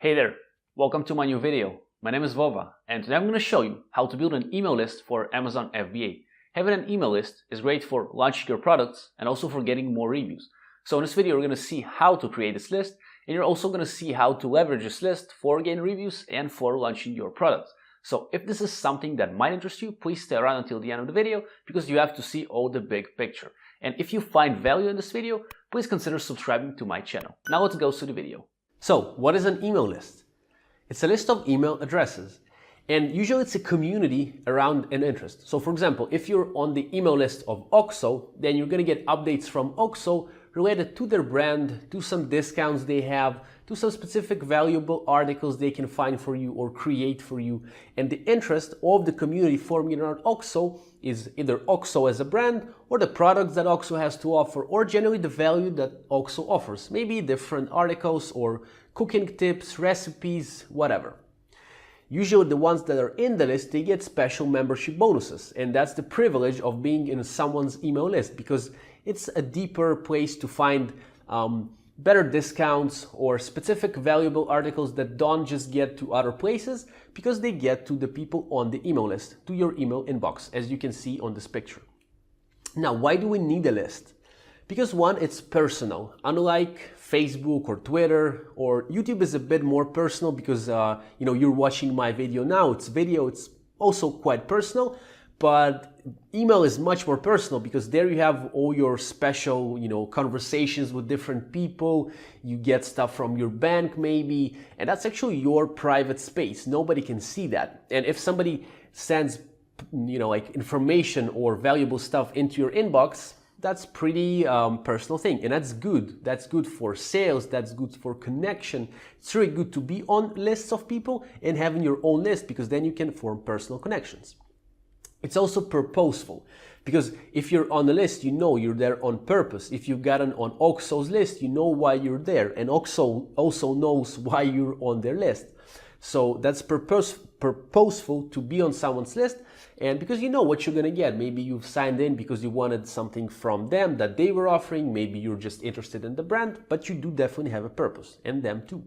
Hey there, welcome to my new video. My name is Vova, and today I'm going to show you how to build an email list for Amazon FBA. Having an email list is great for launching your products and also for getting more reviews. So in this video, we're going to see how to create this list, and you're also going to see how to leverage this list for getting reviews and for launching your products. So if this is something that might interest you, please stay around until the end of the video because you have to see all the big picture. And if you find value in this video, please consider subscribing to my channel. Now let's go to the video. So, what is an email list? It's a list of email addresses, and usually it's a community around an interest. So for example, if you're on the email list of OXO, then you're going to get updates from OXO related to their brand, to some discounts they have, to some specific valuable articles they can find for you or create for you. And the interest of the community forming around OXO is either OXO as a brand or the products that OXO has to offer, or generally the value that OXO offers. Maybe different articles or cooking tips, recipes, whatever. Usually the ones that are in the list, they get special membership bonuses, and that's the privilege of being in someone's email list, because it's a deeper place to find better discounts or specific valuable articles that don't just get to other places, because they get to the people on the email list, to your email inbox, as you can see on this picture. Now, why do we need a list? Because one, it's personal. Unlike Facebook or Twitter or YouTube is a bit more personal because you're watching my video now. It's video, it's also quite personal. But email is much more personal because there you have all your special, conversations with different people. You get stuff from your bank maybe, and that's actually your private space. Nobody can see that. And if somebody sends, information or valuable stuff into your inbox, that's pretty personal thing, and that's good. That's good for sales. That's good for connection. It's really good to be on lists of people and having your own list, because then you can form personal connections. It's also purposeful, because if you're on the list, you're there on purpose. If you've gotten on OXO's list, you know why you're there, and OXO also knows why you're on their list. So that's purposeful to be on someone's list, and because you know what you're gonna get. Maybe you've signed in because you wanted something from them that they were offering. Maybe you're just interested in the brand, but you do definitely have a purpose, and them too.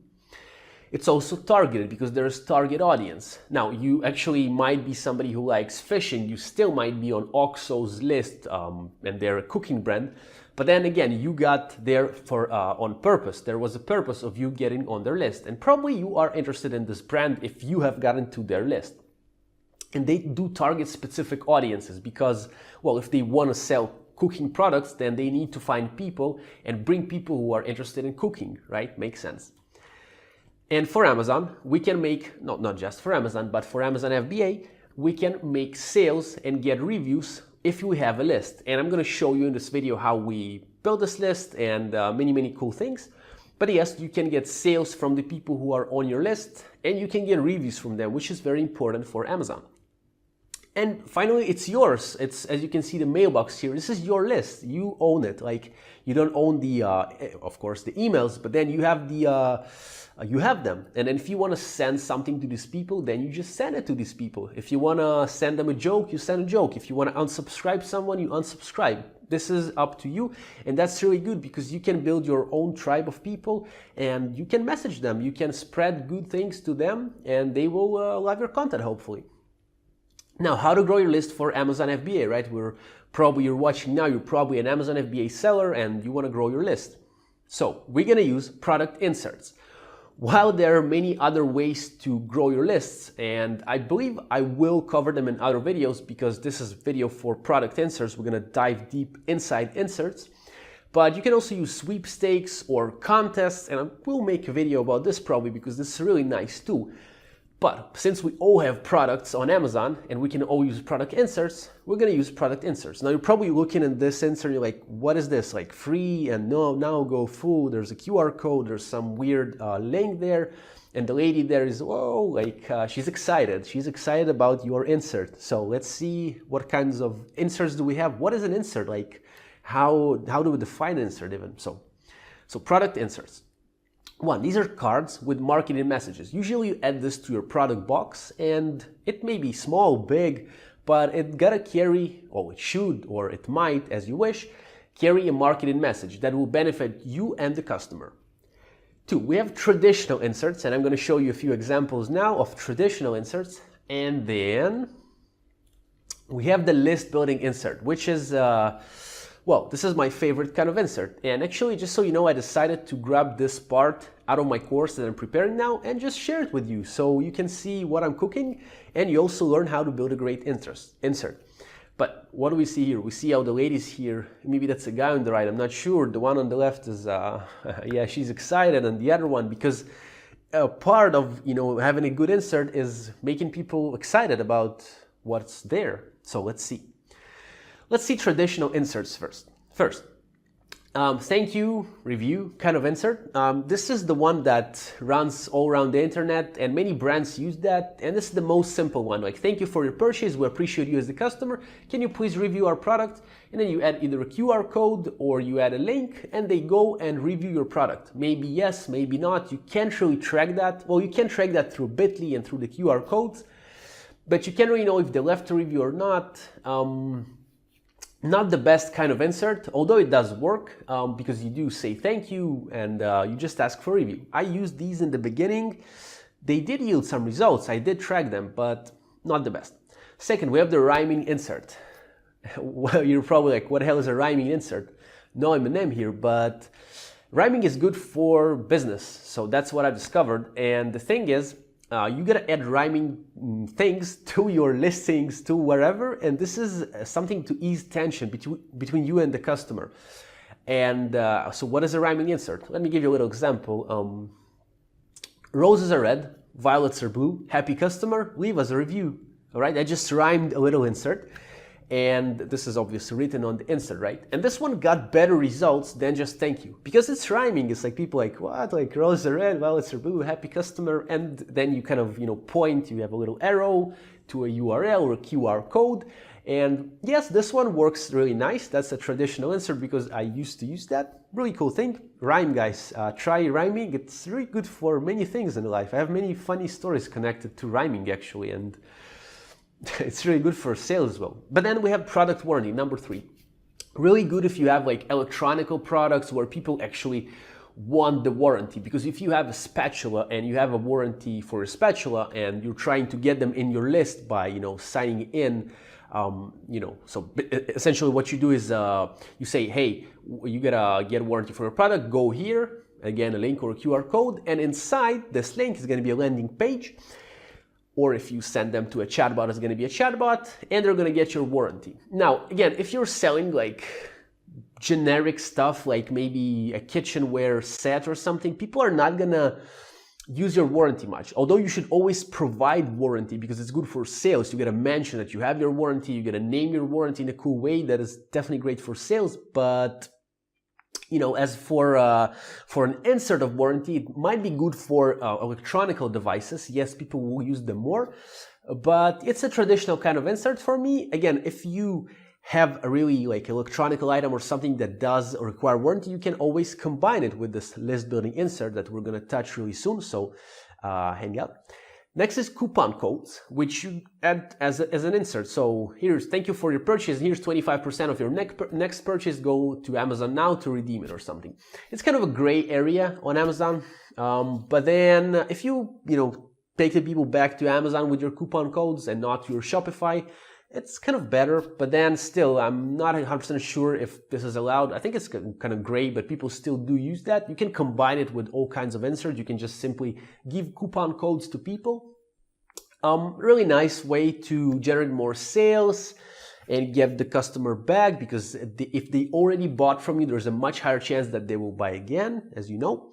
It's also targeted because there's target audience. Now, you actually might be somebody who likes fishing. You still might be on OXO's list, and they're a cooking brand. But then again, you got there for on purpose. There was a purpose of you getting on their list. And probably you are interested in this brand if you have gotten to their list. And they do target specific audiences because, well, if they want to sell cooking products, then they need to find people and bring people who are interested in cooking, right? Makes sense. And for Amazon, we can make, not just for Amazon, but for Amazon FBA, we can make sales and get reviews if we have a list. And I'm going to show you in this video how we build this list and many cool things. But yes, you can get sales from the people who are on your list, and you can get reviews from them, which is very important for Amazon. And finally, it's yours. It's, as you can see, the mailbox here. This is your list. You own it. Like, you don't own the, of course, the emails, but then you have the, you have them. And then if you want to send something to these people, then you just send it to these people. If you want to send them a joke, you send a joke. If you want to unsubscribe someone, you unsubscribe. This is up to you. And that's really good because you can build your own tribe of people and you can message them. You can spread good things to them and they will love your content, hopefully. Now, how to grow your list for Amazon FBA, right? You're watching now, you're probably an Amazon FBA seller and you want to grow your list. So we're going to use product inserts. While there are many other ways to grow your lists, and I believe I will cover them in other videos because this is a video for product inserts. We're going to dive deep inside inserts. But you can also use sweepstakes or contests, and I will make a video about this probably because this is really nice too. But since we all have products on Amazon and we can all use product inserts, we're going to use product inserts. Now you're probably looking at this insert, you're like, what is this? Like free and no, now go full. There's a QR code, there's some weird link there. And the lady there is, whoa, like she's excited. She's excited about your insert. So let's see what kinds of inserts do we have. What is an insert? Like how do we define insert even? So product inserts. One, these are cards with marketing messages. Usually you add this to your product box and it may be small, big, but it gotta carry, or it should, or it might, as you wish, carry a marketing message that will benefit you and the customer. 2, we have traditional inserts, and I'm going to show you a few examples now of traditional inserts. And then we have the list building insert, which is, well, this is my favorite kind of insert. And actually, just so you know, I decided to grab this part out of my course that I'm preparing now and just share it with you so you can see what I'm cooking and you also learn how to build a great insert. But what do we see here? We see how the ladies here, maybe that's a guy on the right, I'm not sure. The one on the left is, yeah, she's excited, and the other one, because part of, you know, having a good insert is making people excited about what's there. So let's see. Let's see traditional inserts first. Thank you, review kind of insert. This is the one that runs all around the internet, and many brands use that. And this is the most simple one. Like, thank you for your purchase. We appreciate you as the customer. Can you please review our product? And then you add either a QR code or you add a link, and they go and review your product. Maybe yes, maybe not. You can't really track that. Well, you can track that through Bitly and through the QR codes, but you can't really know if they left a review or not. Not the best kind of insert, although it does work because you do say thank you and you just ask for a review. I used these in the beginning. They did yield some results. I did track them, but not the best. Second, we have the rhyming insert. Well, you're probably like, what the hell is a rhyming insert? No M&M here, but rhyming is good for business. So that's what I discovered. And the thing is, you gotta add rhyming things to your listings, to wherever, and this is something to ease tension between you and the customer. And so what is a rhyming insert? Let me give you a little example. Roses are red, violets are blue, happy customer, leave us a review. All right, I just rhymed a little insert. And this is obviously written on the insert, right? And this one got better results than just thank you. Because it's rhyming, it's like people like, what? Like roses are red, violets are blue, happy customer. And then you kind of, you know, point, you have a little arrow to a URL or a QR code. And yes, this one works really nice. That's a traditional insert because I used to use that. Really cool thing. Rhyme, guys. Try rhyming. It's really good for many things in life. I have many funny stories connected to rhyming, actually. And it's really good for sales as well. But then we have product warranty, number 3. Really good if you have like electronical products where people actually want the warranty. Because if you have a spatula and you have a warranty for a spatula and you're trying to get them in your list by, you know, signing in, you know, so essentially what you do is you say, hey, you gotta get a warranty for your product, go here, again, a link or a QR code, and inside this link is gonna be a landing page. Or if you send them to a chatbot, it's going to be a chatbot, and they're going to get your warranty. Now, again, if you're selling like generic stuff, like maybe a kitchenware set or something, people are not going to use your warranty much. Although you should always provide warranty because it's good for sales. You got to mention that you have your warranty. You got to name your warranty in a cool way. That is definitely great for sales. But you know, as for an insert of warranty, it might be good for electronical devices. Yes, people will use them more, but it's a traditional kind of insert for me. Again, if you have a really like electronical item or something that does require warranty, you can always combine it with this list building insert that we're going to touch really soon. So hang out. Next is coupon codes, which you add as an insert. So here's thank you for your purchase. Here's 25% of your next purchase. Go to Amazon now to redeem it or something. It's kind of a gray area on Amazon. But then if you take the people back to Amazon with your coupon codes and not your Shopify, it's kind of better. But then still, I'm not 100% sure if this is allowed. I think it's kind of gray, but people still do use that. You can combine it with all kinds of inserts. You can just simply give coupon codes to people. Really nice way to generate more sales and get the customer back, because if they already bought from you, there's a much higher chance that they will buy again, as you know.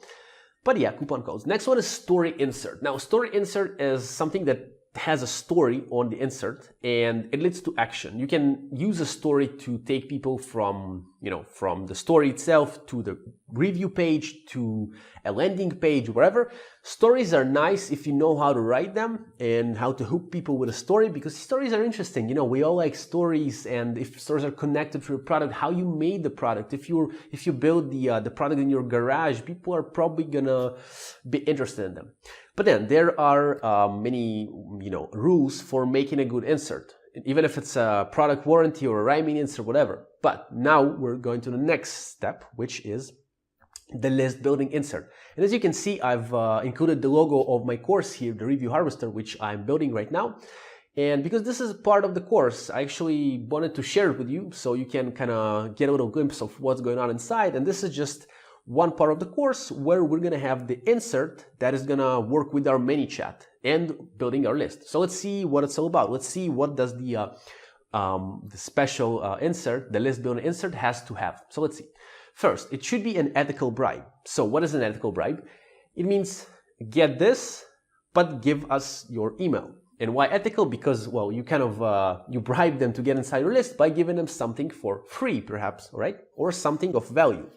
But yeah, coupon codes. Next one is story insert. Now, story insert is something that has a story on the insert and it leads to action. You can use a story to take people from the story itself to the review page to a landing page, wherever. Stories are nice if you know how to write them and how to hook people with a story, because stories are interesting. We all like stories, and if stories are connected to your product, how you made the product. If you build the product in your garage, people are probably gonna be interested in them. But then there are many rules for making a good insert, even if it's a product warranty or a rhyming insert, whatever. But now we're going to the next step, which is the list building insert. And as you can see, I've included the logo of my course here, the Review Harvester, which I'm building right now. And because this is part of the course, I actually wanted to share it with you so you can kind of get a little glimpse of what's going on inside. And this is just one part of the course where we're going to have the insert that is going to work with our ManyChat and building our list. So let's see what it's all about. Let's see what does the special insert, the list building insert, has to have. So let's see. First, it should be an ethical bribe. So what is an ethical bribe? It means get this, but give us your email. And why ethical? Because, well, you kind of, you bribe them to get inside your list by giving them something for free, perhaps, right? Or something of value.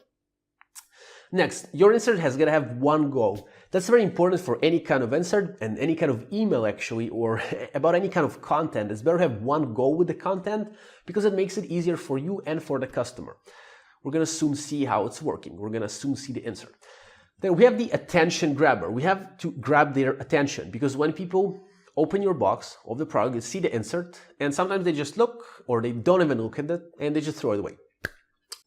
Next, your insert has got to have one goal. That's very important for any kind of insert and any kind of email, actually, or about any kind of content. It's better to have one goal with the content because it makes it easier for you and for the customer. We're going to soon see how it's working. We're going to soon see the insert. Then we have the attention grabber. We have to grab their attention because when people open your box of the product, you see the insert, and sometimes they just look or they don't even look at it and they just throw it away.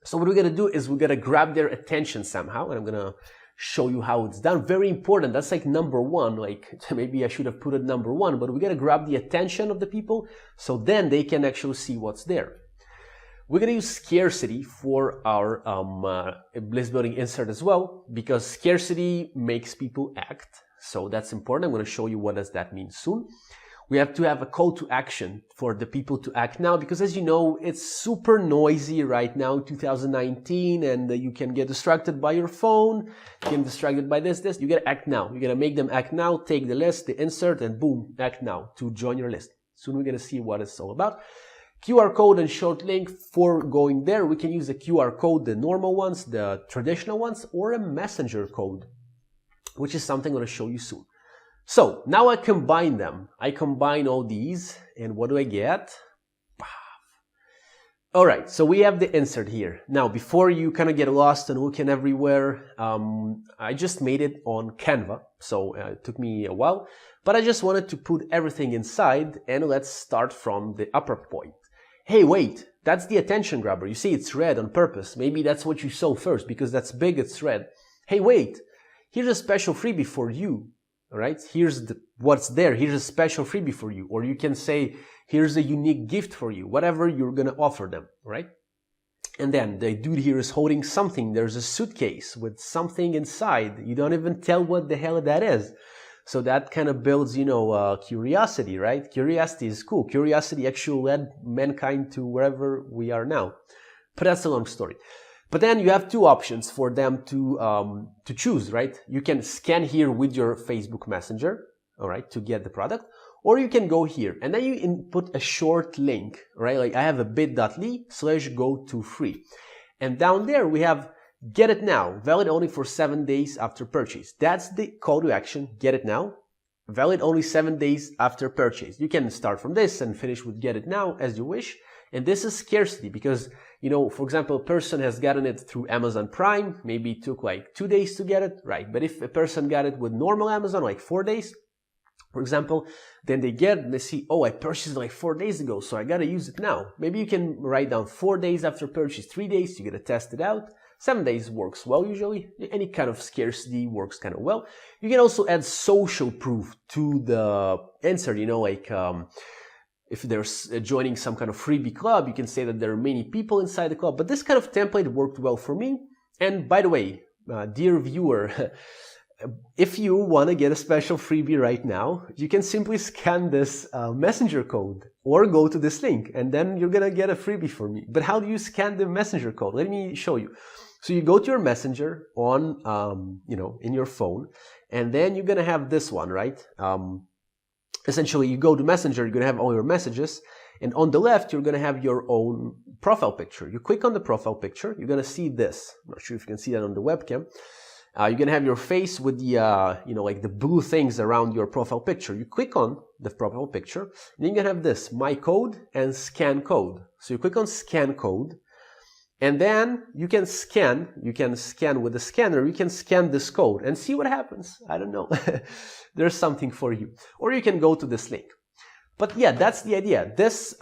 So what we're going to do is we're going to grab their attention somehow, and I'm going to show you how it's done. Very important. That's like number one. Like maybe I should have put it number one, but we got to grab the attention of the people so then they can actually see what's there. We're going to use scarcity for our list building insert as well, because scarcity makes people act. So that's important. I'm going to show you what does that mean soon. We have to have a call to action for the people to act now, because as you know, it's super noisy right now, 2019, and you can get distracted by your phone, you get distracted by this. You got to act now. You're going to make them act now, take the list, the insert, and boom, act now to join your list. Soon we're going to see what it's all about. QR code and short link for going there. We can use a QR code, the normal ones, the traditional ones, or a messenger code, which is something I'm going to show you soon. So now I combine them. I combine all these, and what do I get? All right, so we have the insert here. Now, before you kind of get lost and looking everywhere, I just made it on Canva, so it took me a while, but I just wanted to put everything inside, and let's start from the upper point. Hey, wait, that's the attention grabber. You see, it's red on purpose. Maybe that's what you saw first, because that's big, it's red. Hey, wait, here's a special freebie for you. All right, here's what's there. Here's a special freebie for you. Or you can say, here's a unique gift for you, whatever you're going to offer them, right? And then the dude here is holding something. There's a suitcase with something inside. You don't even tell what the hell that is. So that kind of builds, you know, curiosity, right? Curiosity is cool. Curiosity actually led mankind to wherever we are now. But that's a long story. But then you have two options for them to choose, right? You can scan here with your Facebook Messenger, all right, to get the product, or you can go here and then you input a short link, right? Like I have a bit.ly/go-to-free. And down there we have get it now, valid only for 7 days after purchase. That's the call to action, get it now, valid only 7 days after purchase. You can start from this and finish with get it now as you wish. And this is scarcity because, you know, for example, a person has gotten it through Amazon Prime, maybe it took like 2 days to get it, right? But if a person got it with normal Amazon, like 4 days, for example, then they see, oh, I purchased it like 4 days ago, so I got to use it now. Maybe you can write down 4 days after purchase, 3 days, you got to test it out. 7 days works well usually. Any kind of scarcity works kind of well. You can also add social proof to the insert, you know, like if there's joining some kind of freebie club, you can say that there are many people inside the club. But this kind of template worked well for me. And by the way, dear viewer, if you want to get a special freebie right now, you can simply scan this messenger code or go to this link and then you're going to get a freebie for me. But how do you scan the messenger code? Let me show you. So you go to your messenger on, you know, in your phone, and then you're going to have this one, right? Essentially, you go to Messenger, you're going to have all your messages, and on the left, you're going to have your own profile picture. You click on the profile picture, you're going to see this. I'm not sure if you can see that on the webcam. You're going to have your face with the, you know, like the blue things around your profile picture. You click on the profile picture, and then you're going to have this, my code and scan code. So you click on scan code, and then you can scan with the scanner, you can scan this code and see what happens. I don't know. There's something for you. Or you can go to this link. But yeah, that's the idea. This,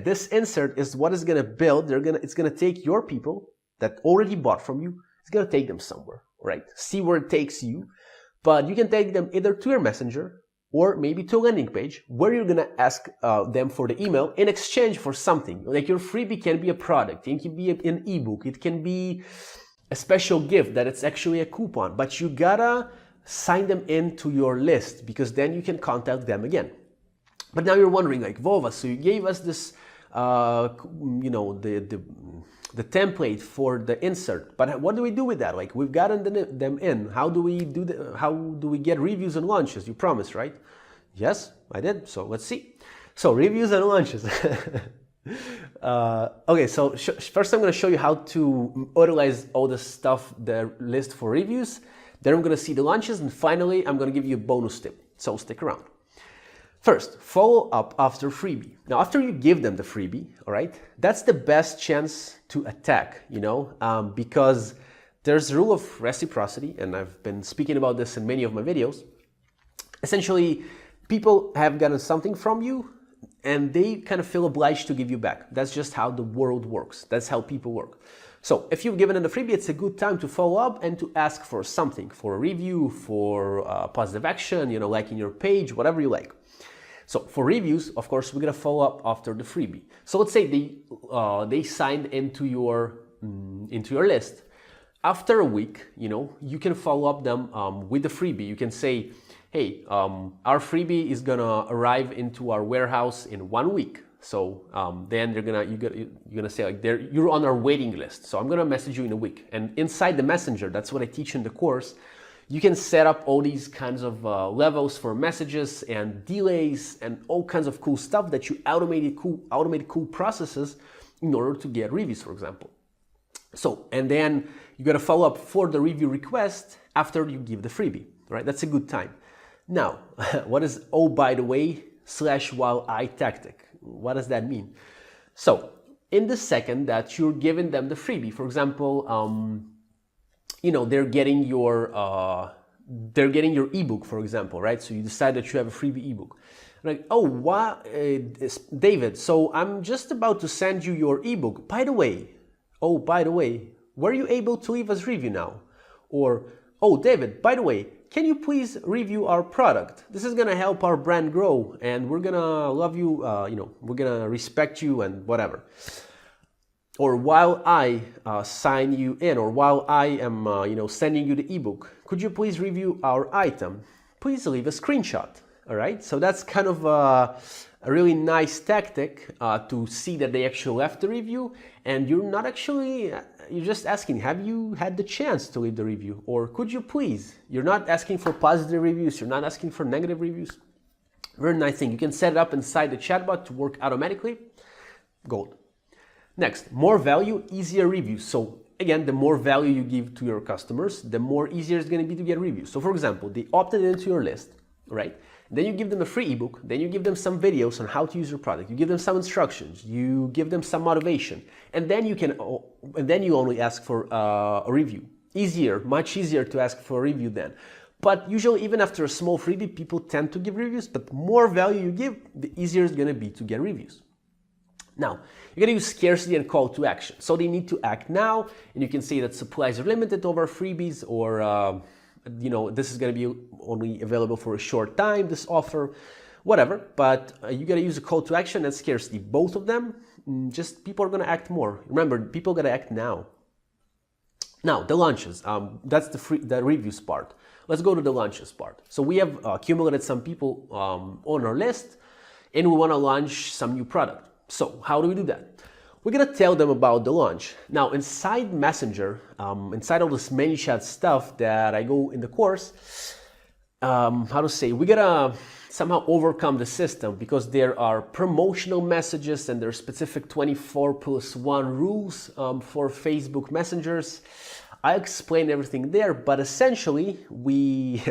this insert is what is going to build. It's going to take your people that already bought from you it's gonna take them somewhere, right? See where it takes you, but you can take them either to your messenger or maybe to a landing page where you're gonna ask them for the email in exchange for something. Like your freebie can be a product, it can be an ebook, it can be a special gift that it's actually a coupon, but you gotta sign them into your list because then you can contact them again. But now you're wondering, like, Vova, so you gave us this, you know, the template for the insert, but what do we do with that? Like, we've gotten them in. How do we get reviews and launches? You promised, right? Yes, I did. So let's see. So reviews and launches. Okay, so first I'm going to show you how to utilize all the stuff, the list for reviews. Then I'm going to see the launches, and finally I'm going to give you a bonus tip. So stick around. First, follow up after freebie. Now, after you give them the freebie, all right, that's the best chance to attack, you know, because there's a rule of reciprocity, and I've been speaking about this in many of my videos. Essentially, people have gotten something from you, and they kind of feel obliged to give you back. That's just how the world works. That's how people work. So if you've given them the freebie, it's a good time to follow up and to ask for something, for a review, for positive action, you know, liking your page, whatever you like. So for reviews, of course, we're gonna follow up after the freebie. So let's say they signed into your list. After a week, you know, you can follow up them with the freebie. You can say, hey, our freebie is gonna arrive into our warehouse in 1 week. So then you're gonna say, like, you're on our waiting list. So I'm gonna message you in a week. And inside the messenger, that's what I teach in the course. You can set up all these kinds of levels for messages and delays and all kinds of cool stuff that you automated cool processes in order to get reviews, for example. So, and then you got to follow up for the review request after you give the freebie, right? That's a good time. Now, what is oh by the way / while I tactic? What does that mean? So, in the second that you're giving them the freebie, for example, you know, they're getting your ebook, for example, right? So you decide that you have a freebie ebook. Like, oh, what, David? So I'm just about to send you your ebook. By the way, were you able to leave us review now? Or, oh, David, by the way, can you please review our product? This is gonna help our brand grow, and we're gonna love you. You know, we're gonna respect you and whatever. Or while I sign you in, or while I am you know, sending you the ebook, could you please review our item? Please leave a screenshot. All right, so that's kind of a really nice tactic to see that they actually left the review, and you're not actually, you're just asking, have you had the chance to leave the review? Or could you please? You're not asking for positive reviews, you're not asking for negative reviews. Very nice thing. You can set it up inside the chatbot to work automatically. Gold. Next, more value, easier reviews. So again, the more value you give to your customers, the more easier it's going to be to get reviews. So for example, they opted into your list, right? Then you give them a free ebook, then you give them some videos on how to use your product, you give them some instructions, you give them some motivation, and then you only ask for a review. Easier, much easier to ask for a review then. But usually, even after a small freebie, people tend to give reviews, but more value you give, the easier it's going to be to get reviews. Now, you're going to use scarcity and call to action. So they need to act now, and you can say that supplies are limited over freebies, or you know, this is going to be only available for a short time, this offer, whatever. But you got to use a call to action and scarcity. Both of them, just people are going to act more. Remember, people got to act now. Now, the launches, that's the reviews part. Let's go to the launches part. So we have accumulated some people on our list, and we want to launch some new product. So how do we do that? We're going to tell them about the launch. Now, inside Messenger, inside all this ManyChat stuff that I go in the course, we're going to somehow overcome the system, because there are promotional messages and there are specific 24+1 rules for Facebook messengers. I explain everything there, but essentially we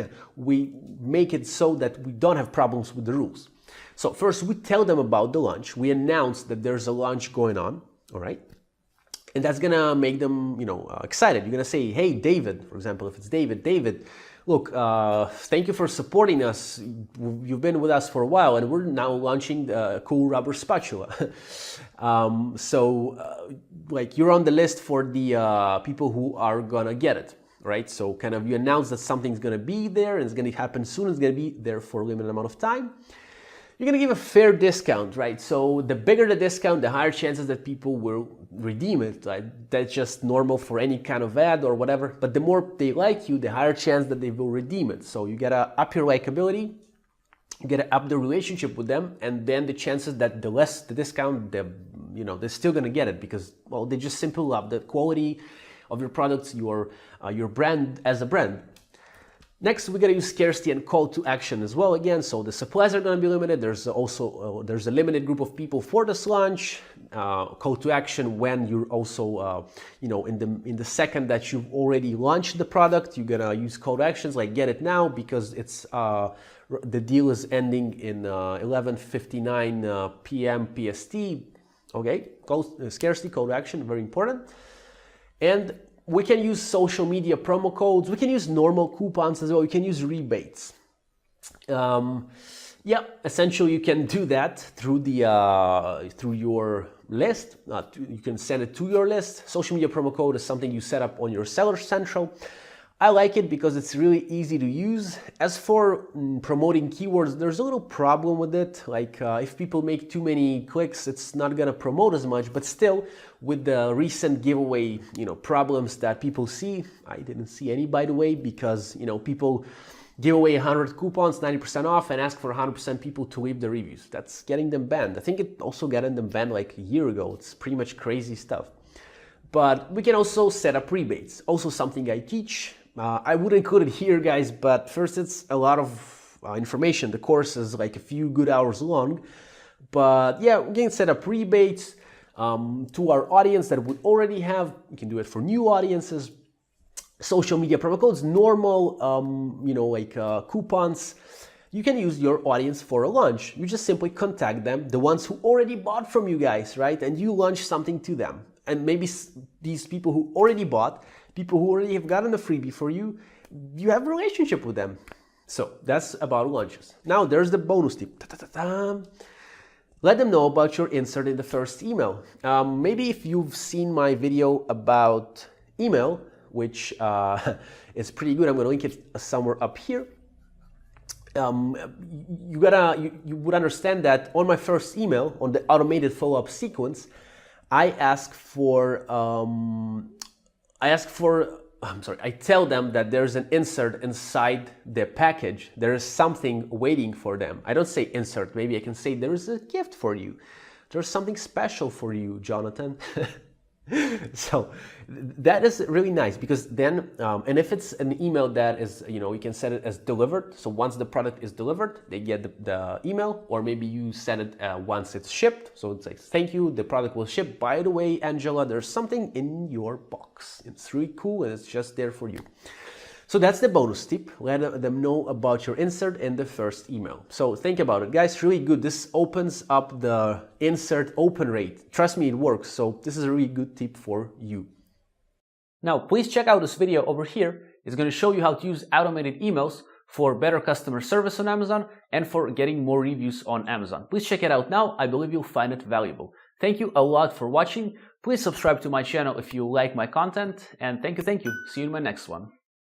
make it so that we don't have problems with the rules. So first, we tell them about the launch. We announce that there's a launch going on, all right? And that's gonna make them, you know, excited. You're gonna say, hey, David, for example, if it's David, look, thank you for supporting us. You've been with us for a while, and we're now launching the cool rubber spatula. Like you're on the list for the people who are gonna get it, right? So kind of you announce that something's gonna be there and it's gonna happen soon. It's gonna be there for a limited amount of time. You're gonna give a fair discount, right? So the bigger the discount, the higher chances that people will redeem it. Right? That's just normal for any kind of ad or whatever. But the more they like you, the higher chance that they will redeem it. So you gotta up your likability, you gotta up the relationship with them, and then the chances that the less the discount, they're still gonna get it because, well, they just simply love the quality of your products, your brand as a brand. Next, we're gonna use scarcity and call to action as well again. So the supplies are gonna be limited. There's also there's a limited group of people for this launch. Call to action when you're also in the second that you've already launched the product, you're gonna use call to actions like get it now because it's the deal is ending in 11:59 p.m. PST. Okay, scarcity, call to action, very important. And we can use social media promo codes. We can use normal coupons as well. We can use rebates. Essentially you can do that through through your list. You can send it to your list. Social media promo code is something you set up on your Seller Central. I like it because it's really easy to use. As for promoting keywords, there's a little problem with it. Like if people make too many clicks, it's not gonna promote as much, but still with the recent giveaway, problems that people see, I didn't see any, by the way, because, people give away 100 coupons, 90% off, and ask for 100% people to leave the reviews. That's getting them banned. I think it also got them banned like a year ago. It's pretty much crazy stuff. But we can also set up rebates. Also something I teach. I would include it here, guys, but first it's a lot of information. The course is like a few good hours long. But yeah, we can set up rebates to our audience that we already have. You can do it for new audiences. Social media promo codes, normal, coupons. You can use your audience for a launch. You just simply contact them, the ones who already bought from you guys, right? And you launch something to them. And maybe these people who already bought, people who already have gotten a freebie for you, you have a relationship with them. So that's about launches. Now there's the bonus tip. Let them know about your insert in the first email. Maybe if you've seen my video about email, which is pretty good, I'm gonna link it somewhere up here. You would understand that on my first email, on the automated follow-up sequence, I tell them that there's an insert inside the package. There is something waiting for them. I don't say insert, maybe I can say there is a gift for you. There's something special for you, Jonathan. So that is really nice because then, and if it's an email that is, you can set it as delivered. So once the product is delivered, they get the email, or maybe you send it once it's shipped. So it's like, thank you, the product will ship. By the way, Angela, there's something in your box. It's really cool and it's just there for you. So that's the bonus tip. Let them know about your insert in the first email. So think about it, guys, really good. This opens up the insert open rate. Trust me, it works. So this is a really good tip for you. Now, please check out this video over here. It's going to show you how to use automated emails for better customer service on Amazon and for getting more reviews on Amazon. Please check it out now. I believe you'll find it valuable. Thank you a lot for watching. Please subscribe to my channel if you like my content. And thank you. See you in my next one.